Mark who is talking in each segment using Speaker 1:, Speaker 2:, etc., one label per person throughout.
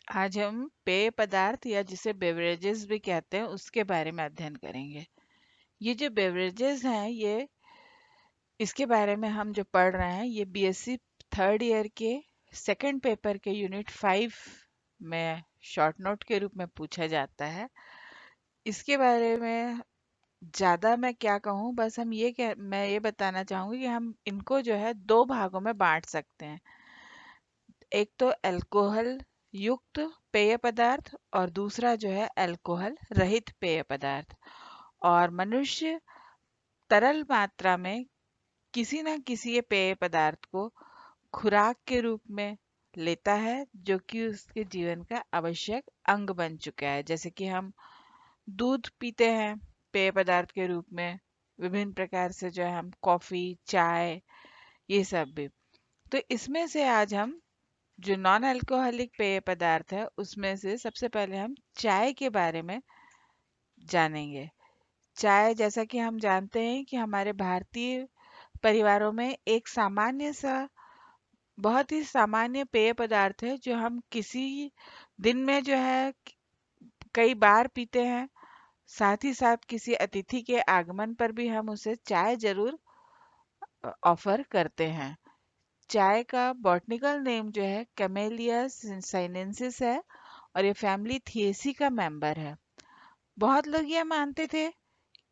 Speaker 1: आज हम पेय पदार्थ या जिसे बेवरेजेस भी कहते हैं उसके बारे में अध्ययन करेंगे। ये जो बेवरेजेस हैं ये इसके बारे में हम जो पढ़ रहे हैं ये बीएससी थर्ड ईयर के सेकंड पेपर के यूनिट 5 में शॉर्ट नोट के रूप में पूछा जाता है। इसके बारे में ज़्यादा मैं क्या कहूँ, बस मैं ये बताना चाहूँगी कि हम इनको जो है दो भागों में बांट सकते हैं। एक तो अल्कोहल युक्त पेय पदार्थ और दूसरा जो है अल्कोहल रहित पेय पदार्थ। और मनुष्य तरल मात्रा में किसी न किसी ये पेय पदार्थ को खुराक के रूप में लेता है, जो कि उसके जीवन का आवश्यक अंग बन चुका है। जैसे कि हम दूध पीते हैं पेय पदार्थ के रूप में, विभिन्न प्रकार से जो है हम कॉफी, चाय, ये सब भी। तो इसमें से आज हम जो नॉन अल्कोहलिक पेय पदार्थ है उसमें से सबसे पहले हम चाय के बारे में जानेंगे। चाय, जैसा कि हम जानते हैं कि हमारे भारतीय परिवारों में एक सामान्य सा, बहुत ही सामान्य पेय पदार्थ है जो हम किसी दिन में जो है कई बार पीते हैं। साथ ही साथ किसी अतिथि के आगमन पर भी हम उसे चाय जरूर ऑफर करते हैं। चाय का बॉटनिकल नेम जो है कैमेलिया साइनेंसिस है और ये फैमिली थिएसी का मेंबर है। बहुत लोग ये मानते थे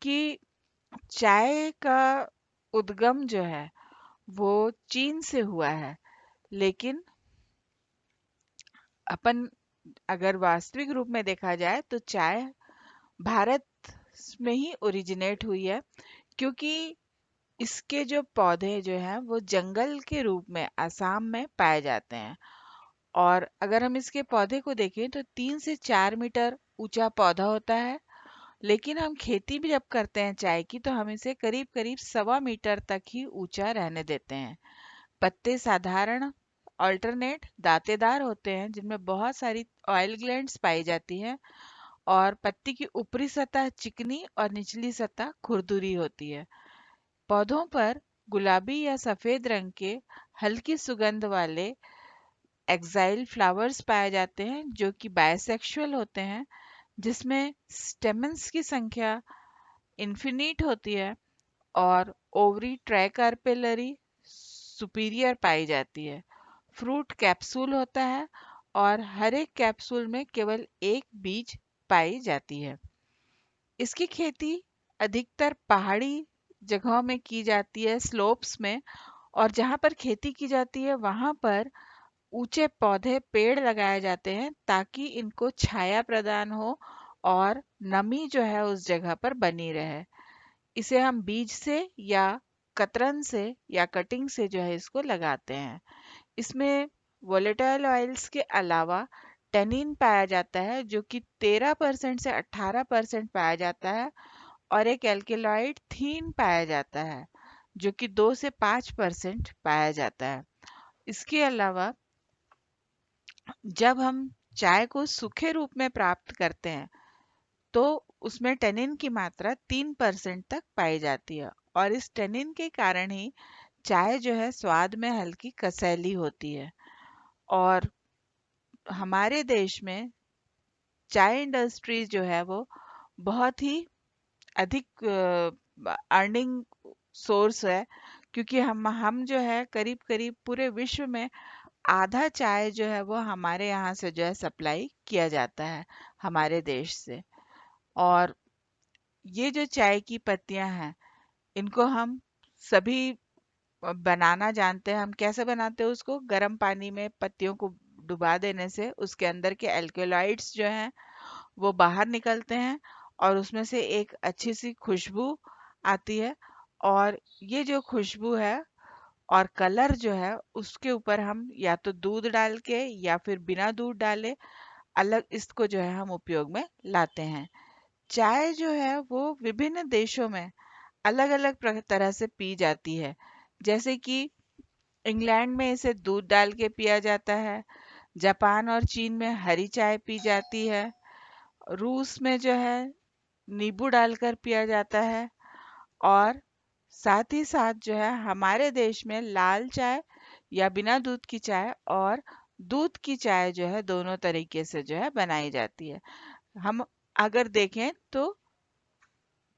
Speaker 1: कि चाय का उद्गम जो है वो चीन से हुआ है, लेकिन अपन अगर वास्तविक रूप में देखा जाए तो चाय भारत में ही ओरिजिनेट हुई है, क्योंकि इसके जो पौधे जो हैं वो जंगल के रूप में असम में पाए जाते हैं। और अगर हम इसके पौधे को देखें तो 3 से 4 मीटर ऊंचा पौधा होता है। लेकिन हम खेती भी जब करते हैं चाय की तो हम इसे करीब करीब 1.25 मीटर तक ही ऊंचा रहने देते हैं। पत्ते साधारण अल्टरनेट दांतेदार होते हैं जिनमें बहुत सारी ऑयल ग्लैंड्स पाई जाती हैं, और पत्ती की ऊपरी सतह चिकनी और निचली सतह खुरदुरी होती है। पौधों पर गुलाबी या सफेद रंग के हल्की सुगंध वाले एक्साइल फ्लावर्स पाए जाते हैं जो कि बायसेक्सुअल होते हैं, जिसमें स्टेमन्स की संख्या इन्फिनिट होती है और ओवरी ट्राइकार्पेलरी सुपीरियर पाई जाती है। फ्रूट कैप्सूल होता है और हर एक कैप्सूल में केवल एक बीज पाई जाती है। इसकी खेती अधिकतर पहाड़ी जगहों में की जाती है, स्लोप्स में। और जहाँ पर खेती की जाती है वहाँ पर ऊंचे पौधे पेड़ लगाए जाते हैं ताकि इनको छाया प्रदान हो और नमी जो है उस जगह पर बनी रहे। इसे हम बीज से या कतरन से या कटिंग से जो है इसको लगाते हैं। इसमें वोलेटाइल ऑयल्स के अलावा टेनिन पाया जाता है जो कि 13% से 18% पाया जाता है, और एक एल्केलॉइड थीन पाया जाता है जो कि 2 से 5% पाया जाता है। इसके अलावा जब हम चाय को सूखे रूप में प्राप्त करते हैं तो उसमें टेनिन की मात्रा 3% तक पाई जाती है, और इस टेनिन के कारण ही चाय जो है स्वाद में हल्की कसैली होती है। और हमारे देश में चाय इंडस्ट्री जो है वो बहुत ही अधिक अर्निंग सोर्स है, क्योंकि हम जो है करीब करीब पूरे विश्व में आधा चाय जो है वो हमारे यहाँ से जो है सप्लाई किया जाता है हमारे देश से। और ये जो चाय की पत्तियां हैं इनको हम सभी बनाना जानते हैं। हम कैसे बनाते हैं उसको, गर्म पानी में पत्तियों को डुबा देने से उसके अंदर के एल्केलॉइड्स जो हैं वो बाहर निकलते हैं और उसमें से एक अच्छी सी खुशबू आती है। और ये जो खुशबू है और कलर जो है उसके ऊपर हम या तो दूध डाल के या फिर बिना दूध डाले अलग इसको जो है हम उपयोग में लाते हैं। चाय जो है वो विभिन्न देशों में अलग अलग तरह से पी जाती है। जैसे कि इंग्लैंड में इसे दूध डाल के पिया जाता है, जापान और चीन में हरी चाय पी जाती है, रूस में जो है नींबू डालकर पिया जाता है, और साथ ही साथ जो है हमारे देश में लाल चाय या बिना दूध की चाय और दूध की चाय जो है दोनों तरीके से जो है बनाई जाती है। हम अगर देखें तो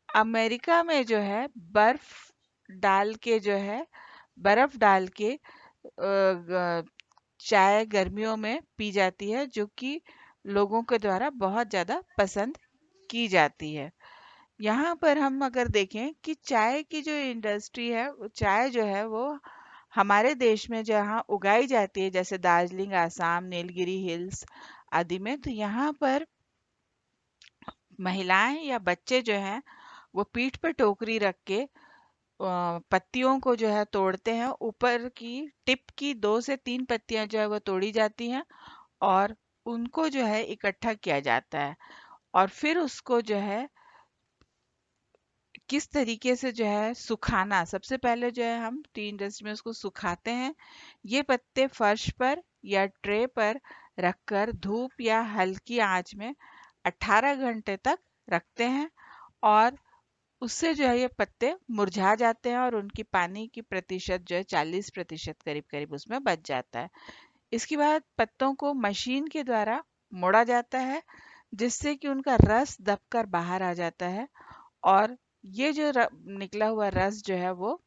Speaker 1: अमेरिका में जो है बर्फ डाल के जो है बर्फ डाल के चाय गर्मियों में पी जाती है, जो कि लोगों के द्वारा बहुत ज़्यादा पसंद की जाती है। यहाँ पर हम अगर देखें कि चाय की जो इंडस्ट्री है, वो चाय जो है वो हमारे देश में जहाँ उगाई जाती है, जैसे दार्जिलिंग, आसाम, नीलगिरी हिल्स आदि में, तो यहाँ पर महिलाएं या बच्चे जो हैं वो पीठ पे टोकरी रख के पत्तियों को जो है तोड़ते हैं। ऊपर की टिप की 2 से 3 पत्तियां जो है वो तोड़ी जाती हैं और उनको जो है इकट्ठा किया जाता है। और फिर उसको जो है किस तरीके से जो है सुखाना, सबसे पहले जो है हम टी इंडस्ट्री में उसको सुखाते हैं। ये पत्ते फर्श पर या ट्रे पर रखकर धूप या हल्की आंच में 18 घंटे तक रखते हैं और उससे जो है ये पत्ते मुरझा जाते हैं और उनकी पानी की प्रतिशत जो है 40% करीब करीब उसमें बच जाता है। इसके बाद पत्तों को मशीन के द्वारा मोड़ा जाता है, जिससे कि उनका रस दबकर बाहर आ जाता है और ये जो निकला हुआ रस जो है वो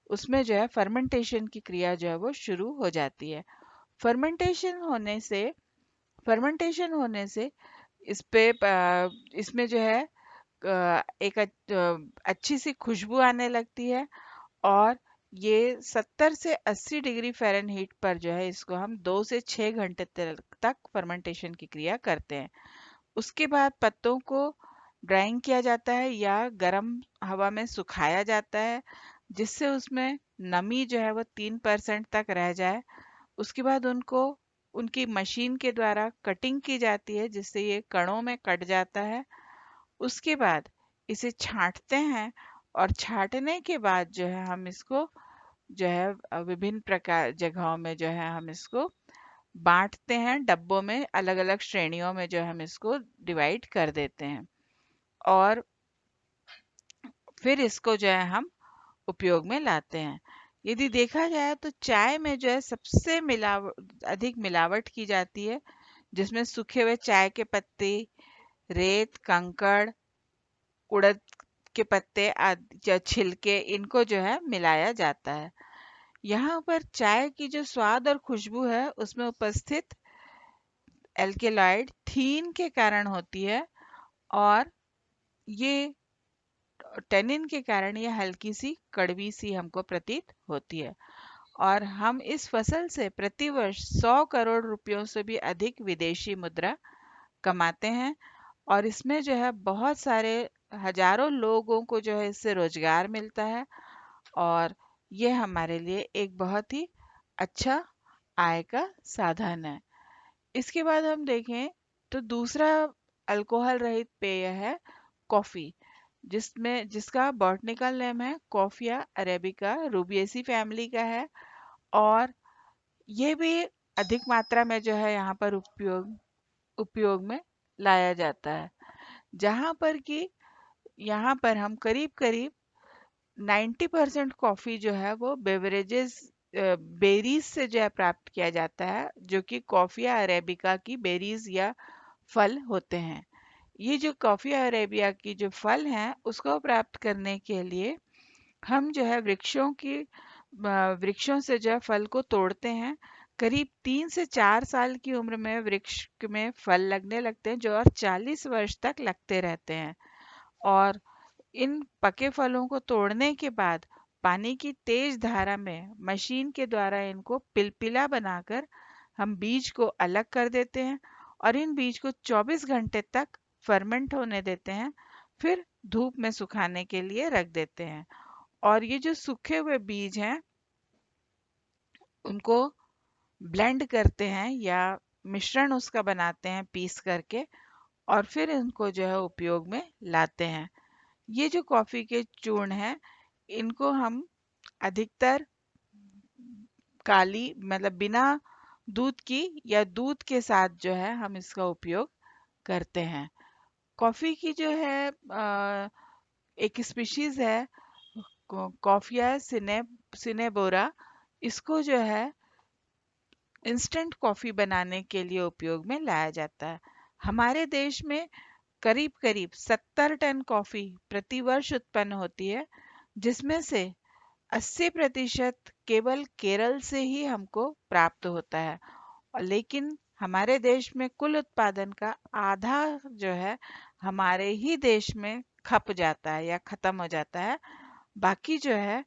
Speaker 1: उसमें जो है फर्मेंटेशन की क्रिया जो है वो शुरू हो जाती है। फर्मेंटेशन होने से फर्मेंटेशन होने से इस पे इसमें जो है एक अच्छी सी खुशबू आने लगती है और ये 70 से 80 डिग्री फ़ारेनहीट पर जो है इसको हम 2 से 6 घंटे तक फर्मेंटेशन की क्रिया करते हैं। उसके बाद पत्तों को ड्राइंग किया जाता है या गर्म हवा में सुखाया जाता है, जिससे उसमें नमी जो है वो 3% तक रह जाए। उसके बाद उनको उनकी मशीन के द्वारा कटिंग की जाती है, जिससे ये कणों में कट जाता है। उसके बाद इसे छाँटते हैं और छाँटने के बाद जो है हम इसको जो है विभिन्न प्रकार जगहों में जो है हम इसको बाँटते हैं, डब्बों में अलग-अलग श्रेणियों में जो है हम इसको डिवाइड कर देते हैं और फिर इसको जो है हम उपयोग में लाते हैं। यदि देखा जाए तो चाय में जो है सबसे अधिक मिलावट की जाती है, जिसमें सूखे हुए चाय के पत्ते, रेत, कंकड़, उड़द के पत्ते आदि या छिलके, इनको जो है मिलाया जाता है। यहाँ पर चाय की जो स्वाद और खुशबू है उसमें उपस्थित एल्केलॉइड थीन के कारण होती है और ये टेनिन के कारण ये हल्की सी कड़वी सी हमको प्रतीत होती है। और हम इस फसल से प्रतिवर्ष 100 करोड़ रुपयों से भी अधिक विदेशी मुद्रा कमाते हैं और इसमें जो है बहुत सारे हजारों लोगों को जो है इससे रोजगार मिलता है और ये हमारे लिए एक बहुत ही अच्छा आय का साधन है। इसके बाद हम देखें तो दूसरा अल्कोहल रहित पेय है कॉफी, जिसका बॉटनिकल नेम है कॉफिया अरेबिका, रूबिएसी फैमिली का है और ये भी अधिक मात्रा में जो है यहाँ पर उपयोग उपयोग में लाया जाता है। जहाँ पर कि यहाँ पर हम करीब करीब 90% कॉफी जो है वो बेवरेजेस बेरीज से जो है प्राप्त किया जाता है, जो कि कॉफिया अरेबिका की बेरीज या फल होते हैं। ये जो कॉफिया अरेबिया की जो फल हैं उसको प्राप्त करने के लिए हम जो है वृक्षों से जो है फल को तोड़ते हैं। करीब 3 से 4 साल की उम्र में वृक्ष में फल लगने लगते हैं, जो और 40 वर्ष तक लगते रहते हैं। और इन पके फलों को तोड़ने के बाद पानी की तेज धारा में मशीन के द्वारा इनको पिलपिला बनाकर हम बीज को अलग कर देते हैं और इन बीज को 24 घंटे तक फर्मेंट होने देते हैं। फिर धूप में सुखाने के लिए रख देते हैं और ये जो सूखे हुए बीज हैं उनको ब्लेंड करते हैं या मिश्रण उसका बनाते हैं पीस करके और फिर इनको जो है उपयोग में लाते हैं। ये जो कॉफ़ी के चूर्ण हैं इनको हम अधिकतर काली मतलब बिना दूध की या दूध के साथ जो है हम इसका उपयोग करते हैं। कॉफ़ी की जो है एक स्पीशीज है कॉफिया सिनेबोरा, इसको जो है इंस्टेंट कॉफ़ी बनाने के लिए उपयोग में लाया जाता है। हमारे देश में करीब-करीब 70 टन कॉफ़ी प्रति वर्ष उत्पन्न होती है, जिसमें से 80% केवल केरल से ही हमको प्राप्त होता है। और लेकिन हमारे देश में कुल उत्पादन का आधा जो है हमारे ही देश में खप जाता है या खत्म हो जाता है। बाकी जो है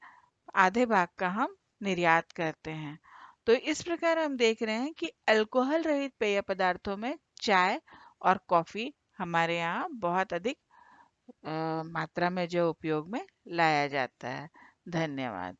Speaker 1: आधे भाग का हम निर्यात करते हैं। तो इस प्रकार हम देख रहे हैं कि अल्कोहल रहित पेय पदार्थों में चाय और कॉफी हमारे यहाँ बहुत अधिक मात्रा में जो उपयोग में लाया जाता है। धन्यवाद।